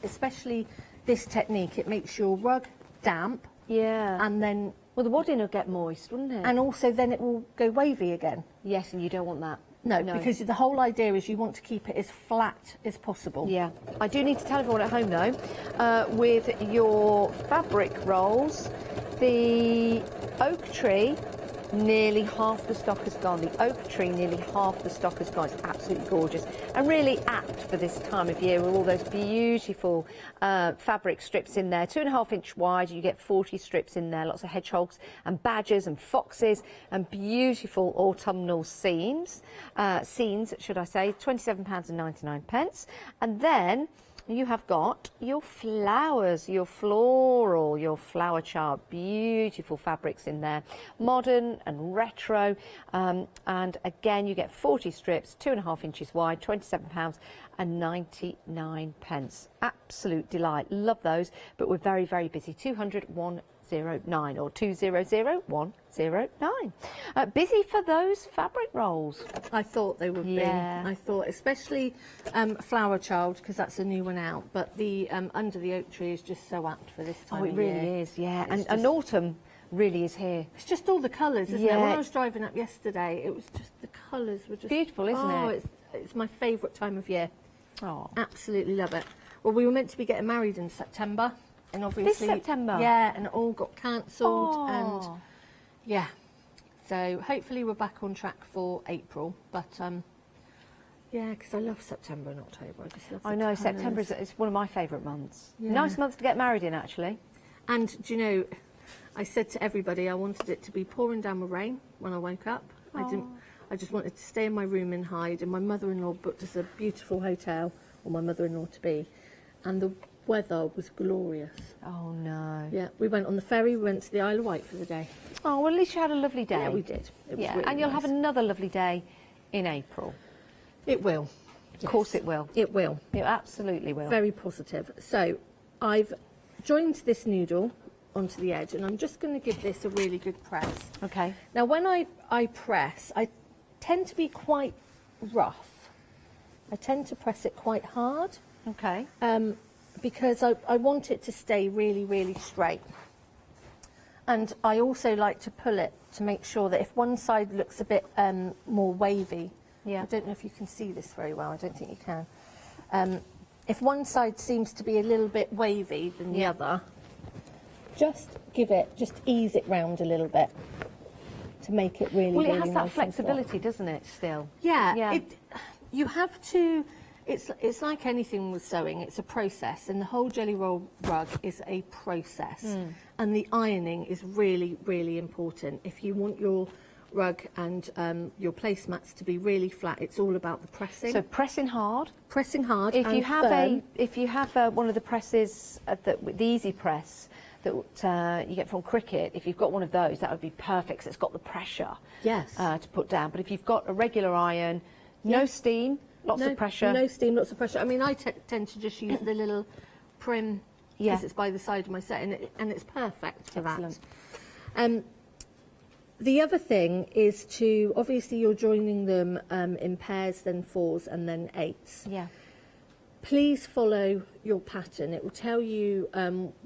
especially this technique, it makes your rug damp. Yeah. And then... Well, the wadding will get moist, wouldn't it? And also then it will go wavy again. Yes, and you don't want that. No, because the whole idea is you want to keep it as flat as possible. Yeah. I do need to tell everyone at home, though, with your fabric rolls, the oak tree, nearly half the stock has gone. The oak tree, nearly half the stock has gone. It's absolutely gorgeous and really apt for this time of year with all those beautiful fabric strips in there. 2.5 inch wide, you get 40 strips in there, lots of hedgehogs and badgers and foxes and beautiful autumnal scenes, should I say, £27.99. And then you have got your flowers, your floral, your flower chart, beautiful fabrics in there, modern and retro, and again you get 40 strips, 2.5 inches wide, £27.99. Absolute delight, love those, but we're very, very busy. 200-109 or 200-109. Busy for those fabric rolls. I thought they would be. I thought, especially Flower Child, because that's a new one out. But the Under the Oak Tree is just so apt for this time of year. Oh, it really is, yeah. And autumn really is here. It's just all the colours, isn't it? When I was driving up yesterday, it was just the colours were just beautiful, isn't it? It's my favourite time of year. Oh, absolutely love it. Well, we were meant to be getting married in September, and obviously this September. Yeah, and it all got cancelled, and yeah. So hopefully we're back on track for April, but yeah, because I love September and October. I just love. I know September is one of my favourite months. Yeah. Nice month to get married in, actually. And do you know, I said to everybody I wanted it to be pouring down with rain when I woke up. I just wanted to stay in my room and hide. And my mother-in-law booked us a beautiful hotel, or my mother-in-law to be, and the weather was glorious. Oh no. Yeah, we went on the ferry, we went to the Isle of Wight for the day. Oh, well, at least you had a lovely day. Yeah, we did. It was really and you'll nice. have another lovely day in April. It will. Of course it will. It will. It absolutely will. Very positive. So I've joined this noodle onto the edge, and I'm just going to give this a really good press. Okay. Now when I press, I tend to be quite rough. I tend to press it quite hard. Okay. Because I want it to stay really, really straight. And I also like to pull it to make sure that if one side looks a bit more wavy, I don't know if you can see this very well, I don't think you can. If one side seems to be a little bit wavy than the other, just ease it round a little bit to make it really, well, it really has that nice flexibility, doesn't it, still? Yeah. You have to... It's like anything with sewing, it's a process, and the whole jelly roll rug is a process. And the ironing is really, really important. If you want your rug and your placemats to be really flat, it's all about the pressing. So pressing hard. Pressing hard. If and you have firm. one of the presses, the easy press that you get from Cricket, if you've got one of those, that would be perfect, 'cause it's got the pressure. Yes. To put down. But if you've got a regular iron, no steam. Lots of pressure. No steam, lots of pressure. I mean, I tend to just use the little prim, because it's by the side of my set, and it's perfect for that. The other thing is to, obviously you're joining them in pairs, then fours, and then eights. Yeah. Please follow your pattern. It will tell you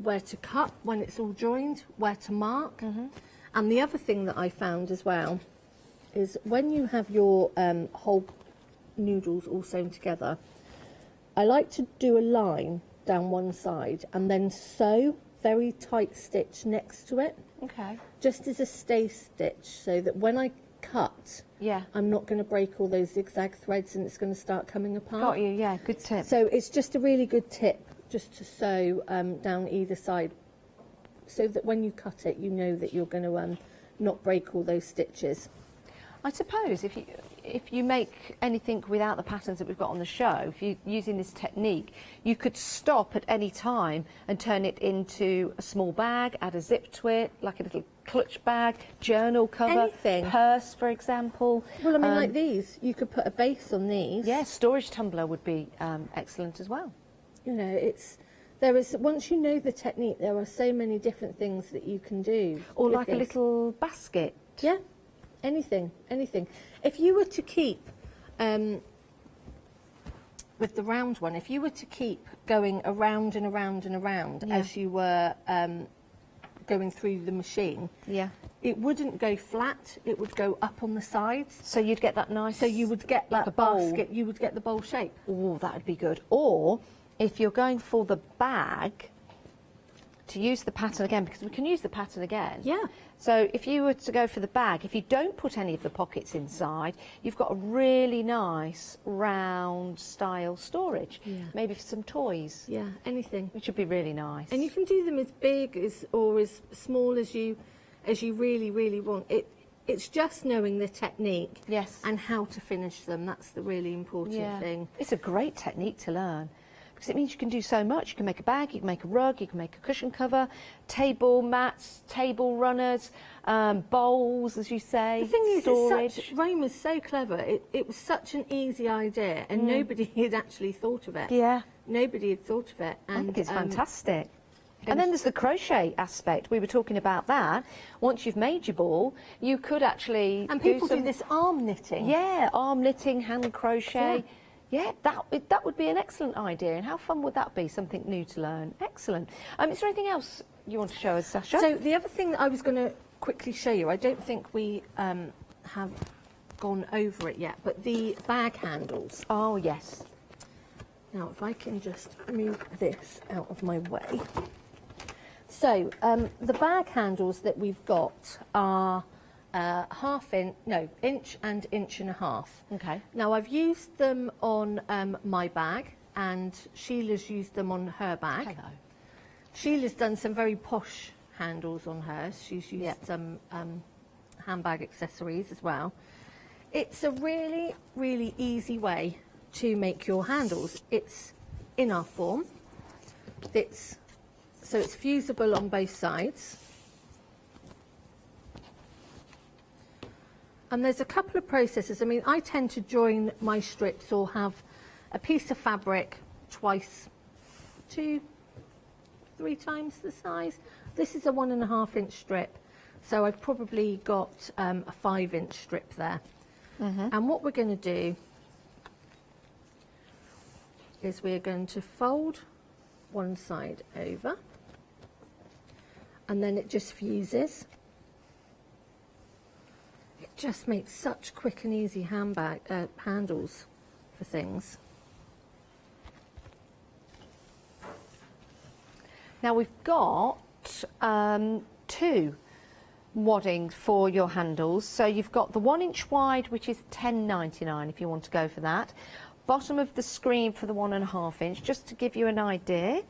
where to cut when it's all joined, where to mark. And the other thing that I found as well is when you have your whole noodles all sewn together, I like to do a line down one side and then sew very tight stitch next to it, Okay. just as a stay stitch, so that when I cut, Yeah. I'm not going to break all those zigzag threads and it's going to start coming apart. Got you. Yeah. Good tip. So it's just a really good tip just to sew down either side, so that when you cut it, you know that you're going to not break all those stitches. I suppose if you make anything without the patterns that we've got on the show, if you're using this technique, you could stop at any time and turn it into a small bag, add a zip to it, like a little clutch bag, journal cover, Anything. purse, for example. Well, I mean, like these, you could put a base on these. Yeah, storage tumbler would be excellent as well. You know, once you know the technique, there are so many different things that you can do. Or with like a this. little basket. Yeah, anything. If you were to keep, with the round one, if you were to keep going around and around and around as you were going through the machine, Yeah. it wouldn't go flat, it would go up on the sides. So you'd get that nice... So you would get like that a bowl. basket, you would get the bowl shape. Oh, that would be good. Or if you're going for the bag, to use the pattern again, because we can use the pattern again. Yeah. So if you were to go for the bag, if you don't put any of the pockets inside, you've got a really nice round style storage. Yeah. Maybe for some toys. Yeah, anything. Which would be really nice. And you can do them as big or as small as you really, really want. It's just knowing the technique. Yes. And how to finish them. That's the really important thing. It's a great technique to learn, because it means you can do so much. You can make a bag, you can make a rug, you can make a cushion cover, table mats, table runners, bowls, as you say. The thing is, storage. Rome was so clever. It was such an easy idea, and nobody had actually thought of it. Yeah. Nobody had thought of it. And I think it's fantastic. And then there's the crochet aspect. We were talking about that. Once you've made your ball, you could actually And people do do this arm knitting. Yeah, arm knitting, hand crochet. Yeah, that would be an excellent idea. And how fun would that be? Something new to learn. Excellent. Is there anything else you want to show us, Sasha? So the other thing that I was going to quickly show you, I don't think we have gone over it yet, but the bag handles. Oh, yes. Now, if I can just move this out of my way. So the bag handles that we've got are inch and inch and a half. Okay. Now I've used them on my bag, and Sheila's used them on her bag. Hello. Sheila's done some very posh handles on hers. She's used some handbag accessories as well. It's a really, really easy way to make your handles. It's in our form. So it's fusible on both sides. And there's a couple of processes. I mean, I tend to join my strips or have a piece of fabric twice, 2, 3 times the size. This is a 1.5 inch strip, so I've probably got a 5 inch strip there. And what we're going to do is we're going to fold one side over, and then it just fuses. It just makes such quick and easy handles for things. Now we've got 2 wadding for your handles. So you've got the 1 inch wide, which is £10.99 if you want to go for that. Bottom of the screen for the 1.5 inch, just to give you an idea.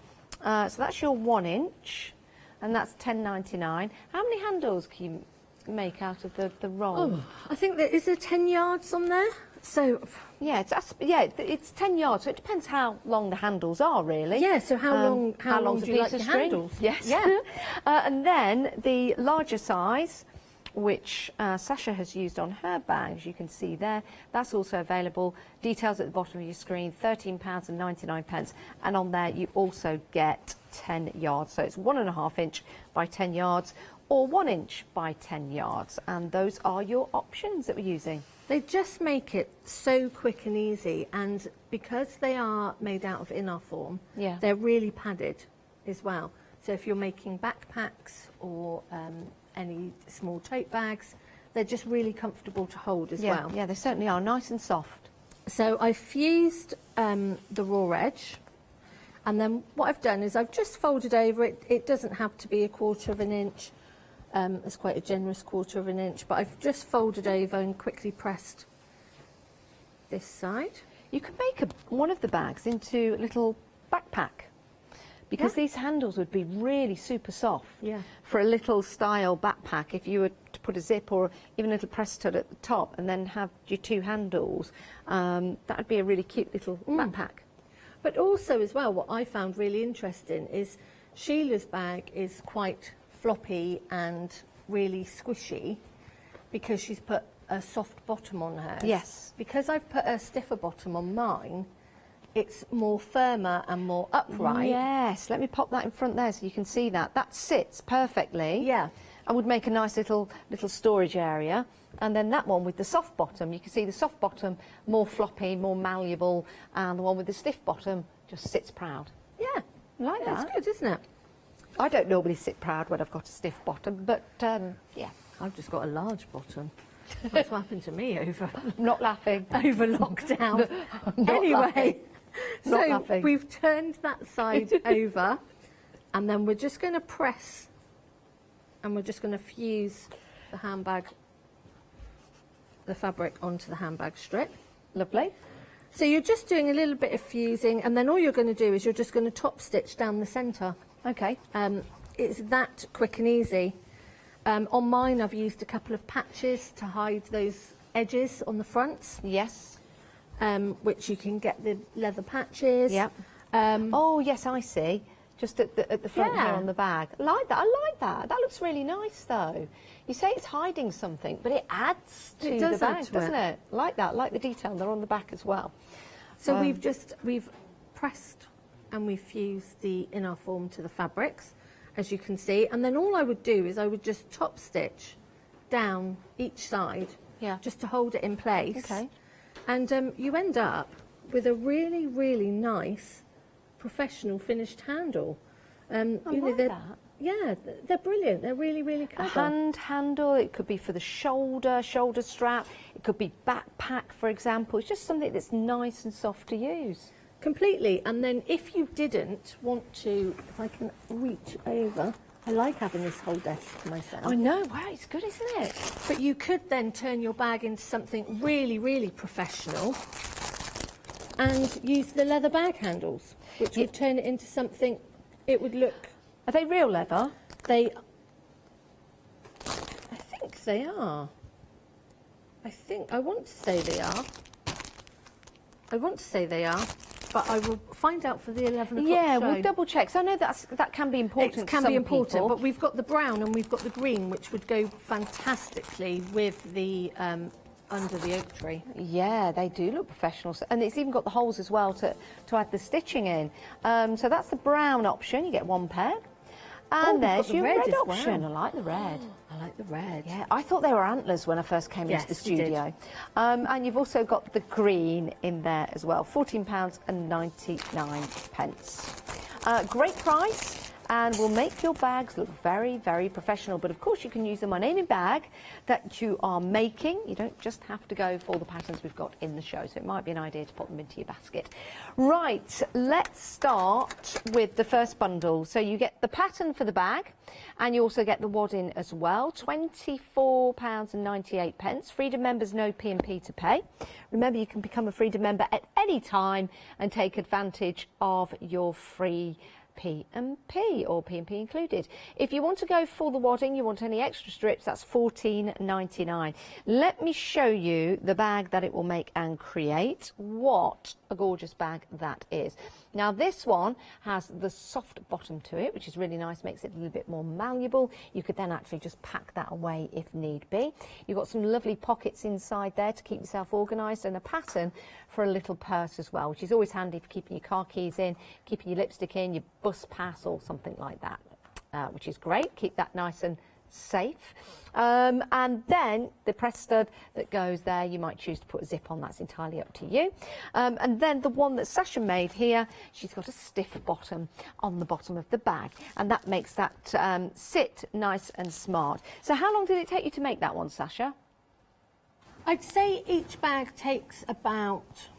So that's your 1 inch, and that's £10.99. How many handles can you make out of the roll? Oh, I think there is 10 yards on there. So yeah, it's 10 yards. So it depends how long the handles are, really. yeah. So how long long's do you like of your string? handles? Yes. Yeah. And then the larger size, which Sasha has used on her bag, as you can see there, that's also available. Details at the bottom of your screen, £13.99, and on there you also get 10 yards. So it's 1.5 inch by 10 yards, or 1 inch by 10 yards, and those are your options that we're using. They just make it so quick and easy, and because they are made out of inner form, they're really padded as well. So if you're making backpacks or any small tote bags, they're just really comfortable to hold as well. Yeah, they certainly are, nice and soft. So I fused the raw edge, And then what I've done is I've just folded over it. It doesn't have to be 1/4 of an inch. It's quite a generous 1/4 of an inch, but I've just folded over and quickly pressed this side. You could make one of the bags into a little backpack, because these handles would be really super soft for a little style backpack. If you were to put a zip or even a little press stud at the top and then have your 2 handles, that would be a really cute little backpack. But also as well, what I found really interesting is Sheila's bag is quite floppy and really squishy because she's put a soft bottom on hers. Yes. Because I've put a stiffer bottom on mine, it's more firmer and more upright. Yes, let me pop that in front there so you can see that. That sits perfectly. Yeah. And would make a nice little storage area. And then that one with the soft bottom, you can see the soft bottom more floppy, more malleable, and the one with the stiff bottom just sits proud. Yeah, Like that. that's good, isn't it? I don't normally sit proud when I've got a stiff bottom, but yeah. I've just got a large bottom. That's what happened to me over I'm not laughing. over lockdown. Not Anyway, laughing. Not so laughing. we've turned that side over, and then we're just going to press, and we're just going to fuse the handbag, the fabric onto the handbag strip. Lovely. So you're just doing a little bit of fusing, and then all you're going to do is you're just going to top stitch down the centre. Okay. It's that quick and easy. On mine, I've used a couple of patches to hide those edges on the fronts. Yes. Which you can get the leather patches. Yep. Oh, yes, I see. Just at the front here on the bag. I like that. I like that. That looks really nice, though. You say it's hiding something, but it adds to the bag, doesn't it? Like that. Like the detail. They're on the back as well. So we've pressed and we've fused the inner form to the fabrics, as you can see. And then all I would do is I would just top stitch down each side, just to hold it in place. Okay. And you end up with a really, really nice professional finished handle. I like that. Yeah, they're brilliant. They're really, really A clever. hand handle, it could be for the shoulder strap, it could be backpack, for example. It's just something that's nice and soft to use. Completely. And then if you didn't want to, if I can reach over, I like having this whole desk to myself. I know, wow, it's good, isn't it? But you could then turn your bag into something really, really professional and use the leather bag handles, which would turn it into something, it would look... Are they real leather? I think they are. I want to say they are. But I will find out for the 11 o'clock Yeah, show. we'll double check. So I know that can be important. It can be important, but we've got the brown and we've got the green, which would go fantastically with the under the oak tree. Yeah, they do look professional, and it's even got the holes as well to add the stitching in. So that's the brown option. You get 1 pair. And there's your red option. I like the red. I like the red. Yeah, I thought they were antlers when I first came into the studio. And you've also got the green in there as well, £14.99. Great price, and will make your bags look very, very professional. But of course, you can use them on any bag that you are making. You don't just have to go for all the patterns we've got in the show. So it might be an idea to put them into your basket. Right, let's start with the first bundle. So you get the pattern for the bag, and you also get the wadding as well. £24.98. Freedom members, no P&P to pay. Remember, you can become a Freedom member at any time and take advantage of your free P&P, or P&P included. If you want to go for the wadding, you want any extra strips, that's £14.99. Let me show you the bag that it will make and create. What a gorgeous bag that is. Now this one has the soft bottom to it, which is really nice, makes it a little bit more malleable. You could then actually just pack that away if need be. You've got some lovely pockets inside there to keep yourself organised, and a pattern for a little purse as well, which is always handy for keeping your car keys in, keeping your lipstick in, your bus pass or something like that, which is great. Keep that nice and safe. And then the press stud that goes there, you might choose to put a zip on, that's entirely up to you. And then the one that Sasha made here, she's got a stiff bottom on the bottom of the bag, and that makes that sit nice and smart. So how long did it take you to make that one, Sasha? I'd say each bag takes about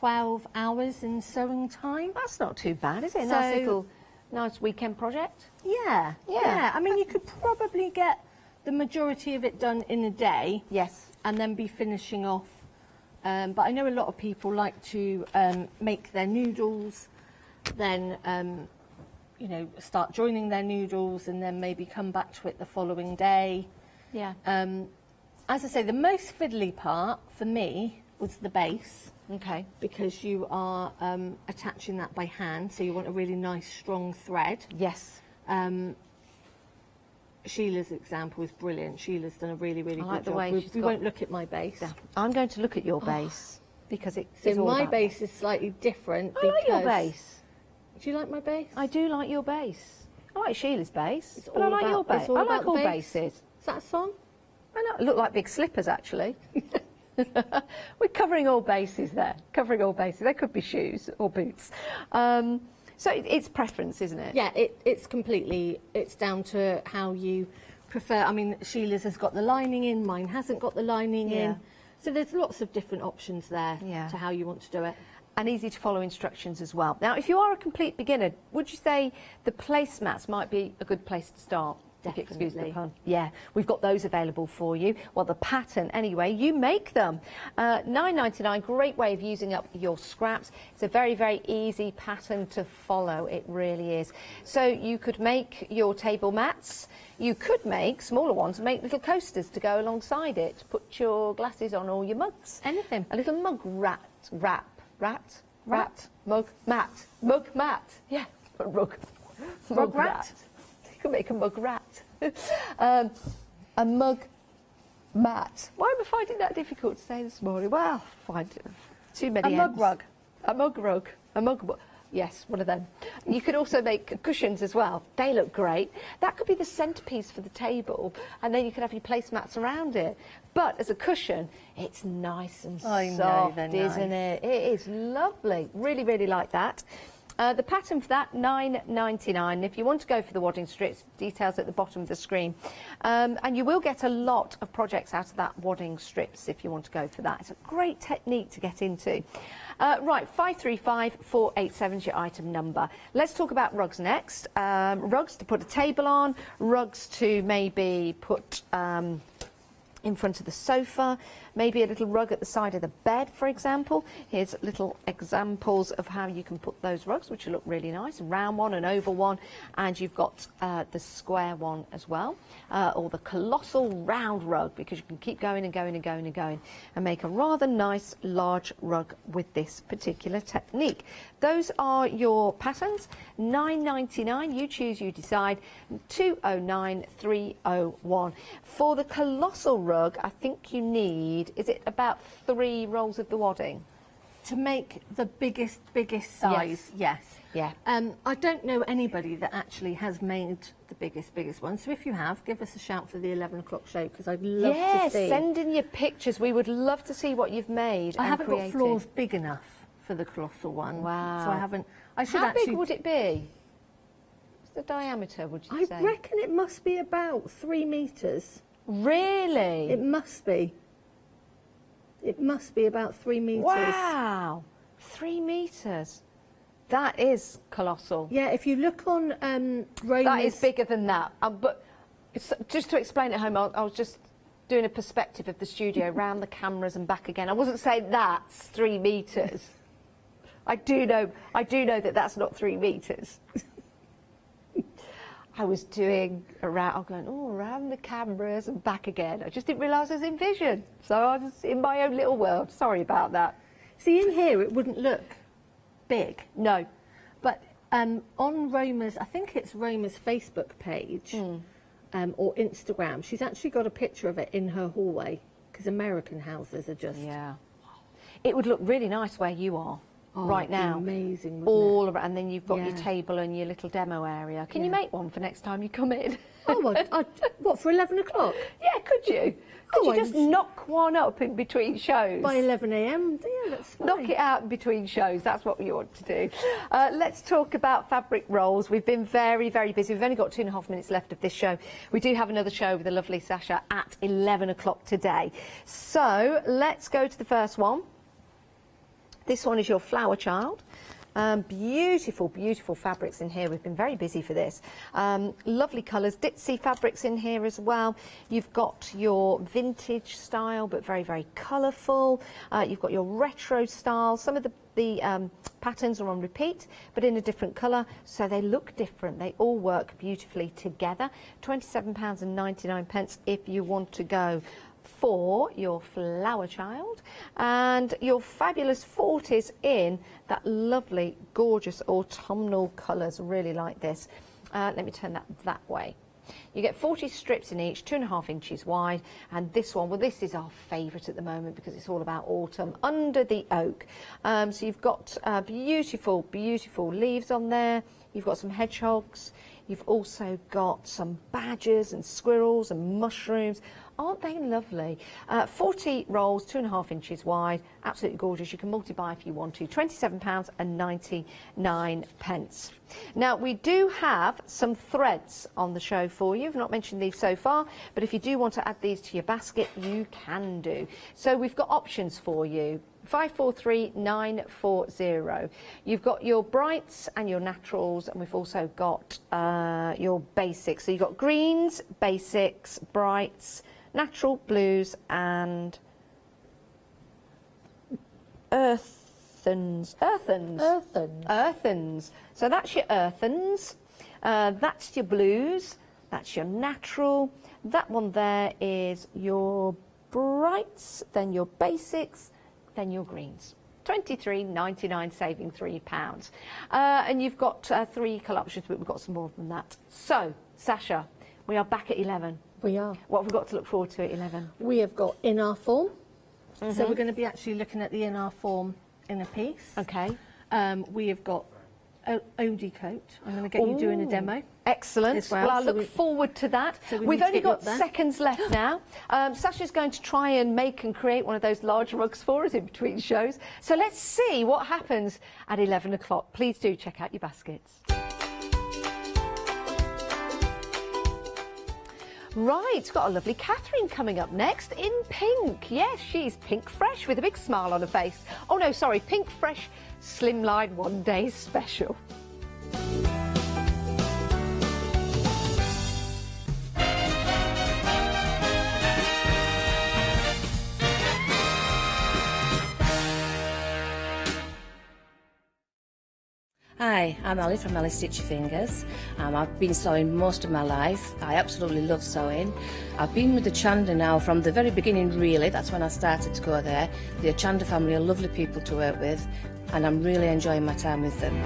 12 hours in sewing time. That's not too bad, is it? So- Nice weekend project. Yeah, Yeah. yeah. I mean, you could probably get the majority of it done in a day. Yes. And then be finishing off. But I know a lot of people like to make their noodles, then you know, start joining their noodles, and then maybe come back to it the following day. Yeah. As I say, the most fiddly part for me was the base. Okay. Because you are attaching that by hand, so you want a really nice strong thread. Yes. Sheila's example is brilliant. Sheila's done a really, really I good like the job. way We won't look at my base. Yeah. I'm going to look at your base because it's So all my about base is slightly different. I like your because- base. Do you like my base? I do like your base. I like Sheila's base, It's but I all like about- your base. it's all I about like all the base. bases. Is that a song? I know, look like big slippers actually. We're covering all bases there. Covering all bases. They could be shoes or boots. So it's preference, isn't it? Yeah, it's down to how you prefer. I mean, Sheila's has got the lining in, mine hasn't got the lining Yeah. in. So there's lots of different options there Yeah. to how you want to do it. And easy to follow instructions as well. Now, if you are a complete beginner, would you say the placemats might be a good place to start? If you excuse the Definitely. pun. Yeah, we've got those available for you. Well, the pattern, anyway, you make them. $9.99, great way of using up your scraps. It's a very, very easy pattern to follow. It really is. So you could make your table mats. You could make smaller ones, make little coasters to go alongside it. Put your glasses on or your mugs. Anything. A little mug mat. Mug mat. Yeah, rug. Mug rat. You can make a mug rat. A mug mat. Why am I finding that difficult to say this morning? Well, find too many A mug M's. rug. A mug rug. A mug. Yes, one of them. You could also make cushions as well. They look great. That could be the centerpiece for the table, and then you could have your placemats around it. But as a cushion, it's nice and I know, soft, they're isn't nice. it? It is lovely. Really, really like that. The pattern for that, $9.99. If you want to go for the wadding strips, details at the bottom of the screen. And you will get a lot of projects out of that wadding strips if you want to go for that. It's a great technique to get into. Right, 535487 is your item number. Let's talk about rugs next. Rugs to put a table on, rugs to maybe put in front of the sofa, maybe a little rug at the side of the bed, for example. Here's little examples of how you can put those rugs, which will look really nice. A round one, an oval one, and you've got the square one as well, or the colossal round rug, because you can keep going and going and going and going and make a rather nice large rug with this particular technique. Those are your patterns. $9.99, you choose, you decide. 209301. For the colossal rug, I think you need, is it about 3 rolls of the wadding? To make the biggest size, yes. Yeah. I don't know anybody that actually has made the biggest one. So if you have, give us a shout for the 11 o'clock show, because I'd love to see. Send in your pictures. We would love to see what you've made. I and haven't got created. floors big enough for the colossal one. Wow. So I haven't. I should How actually. big would it be? What's the diameter, would you I say? reckon it must be about 3 meters. Really? It must be. It must be about 3 meters. Wow. 3 meters. That is colossal. Yeah, if you look on Roma's... That is bigger than that. But just to explain at home, I was just doing a perspective of the studio, round the cameras and back again. I wasn't saying that's 3 meters. I do know that that's not 3 meters. I was doing around the cameras and back again. I just didn't realise I was in vision. So I was in my own little world. Sorry about that. See, in here it wouldn't look big. No. But on Roma's, I think it's Roma's Facebook page or Instagram, she's actually got a picture of it in her hallway, because American houses are just... Yeah. It would look really nice where you are. Oh, right it'd be now, amazing, wouldn't all around, and then you've got your Yeah. table and your little demo area. Can you Yeah. make one for next time you come in? Oh, what, for 11 o'clock? Yeah, could you? Could Oh, you just knock one up in between shows? By 11 a.m? Yeah, that's fine. Knock it out in between shows. That's what we want to do. Let's talk about fabric rolls. We've been very, very busy. We've only got 2.5 minutes left of this show. We do have another show with the lovely Sasha at 11 o'clock today. So let's go to the first one. This one is your flower child. Beautiful, beautiful fabrics in here. We've been very busy for this. Lovely colours, ditzy fabrics in here as well. You've got your vintage style, but very, very colourful. You've got your retro style. Some of the patterns are on repeat, but in a different colour, so they look different. They all work beautifully together. £27.99 if you want to go for your flower child, and your fabulous 40s in that lovely, gorgeous autumnal colours. Really like this. Let me turn that way. You get 40 strips in each, 2.5 inches wide, and this one, well, this is our favourite at the moment because it's all about autumn, Under the Oak. So you've got beautiful, beautiful leaves on there. You've got some hedgehogs. You've also got some badgers and squirrels and mushrooms. Aren't they lovely? 40 rolls, 2.5 inches wide, absolutely gorgeous. You can multi-buy if you want to. £27.99. Now, we do have some threads on the show for you. I've not mentioned these so far, but if you do want to add these to your basket, you can do. So we've got options for you. 543940. You've got your brights and your naturals, and we've also got your basics. So you've got greens, basics, brights, natural, blues, and earthens. So that's your earthens, that's your blues, that's your natural. That one there is your brights, then your basics, then your greens. £23.99, saving £3. And you've got 3 colour options, but we've got some more than that. So, Sasha, we are back at 11. We are. What have we got to look forward to at 11? We have got in our form. So we're going to be actually looking at the in our form in a piece. Okay. We have got Odie coat. I'm going to get you doing a demo. Excellent. As well. Well, I So look forward to that. so we We've need to only get you got up there. seconds left now. Sasha's going to try and make and create one of those large rugs for us in between shows. So let's see what happens at 11 o'clock. Please do check out your baskets. Right, got a lovely Catherine coming up next in pink. Yes, she's pink fresh with a big smile on her face. Oh no, sorry, pink fresh slimline 1 day special. Hi, I'm Ali from Ali Stitchy Fingers. I've been sewing most of my life. I absolutely love sewing. I've been with the Hochanda now from the very beginning, really. That's when I started to go there. The Hochanda family are lovely people to work with, and I'm really enjoying my time with them.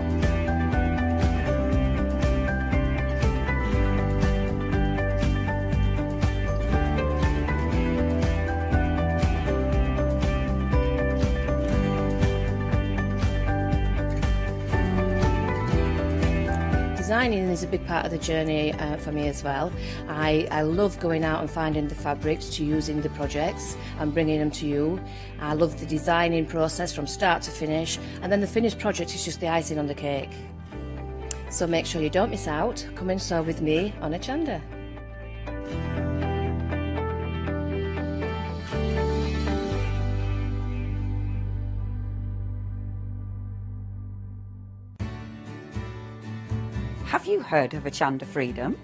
Designing is a big part of the journey for me as well. I love going out and finding the fabrics to use in the projects and bringing them to you. I love the designing process from start to finish, and then the finished project is just the icing on the cake. So make sure you don't miss out. Come and sew with me on Hochanda. Have you heard of Hochanda Freedom?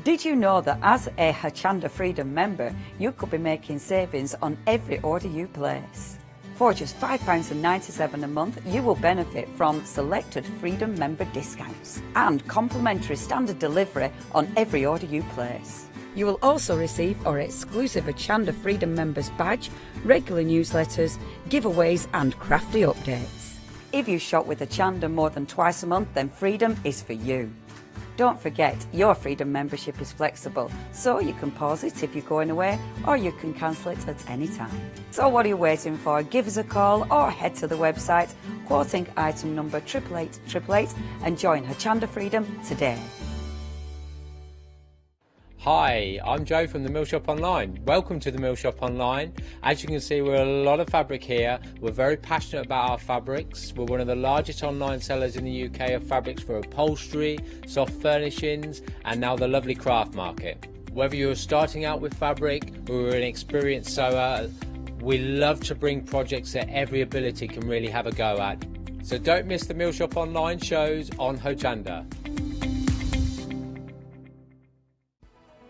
Did you know that as a Hochanda Freedom member, you could be making savings on every order you place? For just £5.97 a month, you will benefit from selected Freedom member discounts and complimentary standard delivery on every order you place. You will also receive our exclusive Hochanda Freedom members badge, regular newsletters, giveaways and crafty updates. If you shop with Hochanda more than twice a month, then Freedom is for you. Don't forget, your Freedom membership is flexible, so you can pause it if you're going away, or you can cancel it at any time. So what are you waiting for? Give us a call or head to the website, quoting item number 88888, and join Hochanda Freedom today. Hi, I'm Joe from the Mill Shop Online. Welcome to the Mill Shop Online. As you can see, we're a lot of fabric here. We're very passionate about our fabrics. We're one of the largest online sellers in the UK of fabrics for upholstery, soft furnishings, and now the lovely craft market. Whether you're starting out with fabric or you're an experienced sewer, We love to bring projects that every ability can really have a go at. So don't miss the Millshop Online shows on Hochanda.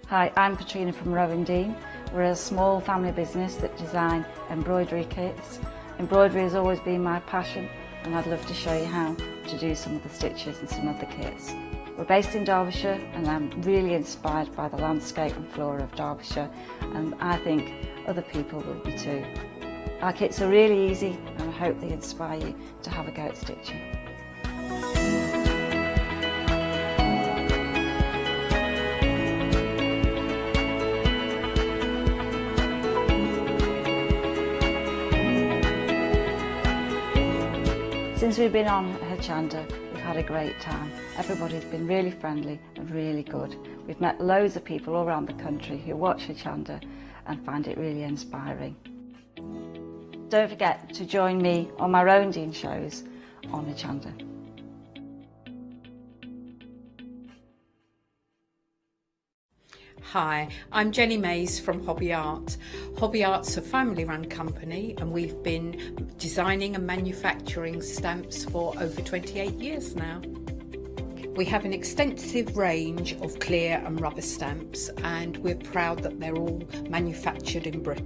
Hi, I'm Katrina from Rowendine. We're a small family business that design embroidery kits. Embroidery has always been my passion, and I'd love to show you how to do some of the stitches and some of the kits. We're based in Derbyshire, and I'm really inspired by the landscape and flora of Derbyshire, and I think other people will be too. Our kits are really easy, and I hope they inspire you to have a go at stitching. Since we've been on Hochanda, we've had a great time. Everybody's been really friendly and really good. We've met loads of people all around the country who watch Hochanda and find it really inspiring. Don't forget to join me on my Rowendine shows on Hochanda. Hi, I'm Jenny Mays from Hobby Art. Hobby Art's a family-run company, and we've been designing and manufacturing stamps for over 28 years now. We have an extensive range of clear and rubber stamps, and we're proud that they're all manufactured in Britain.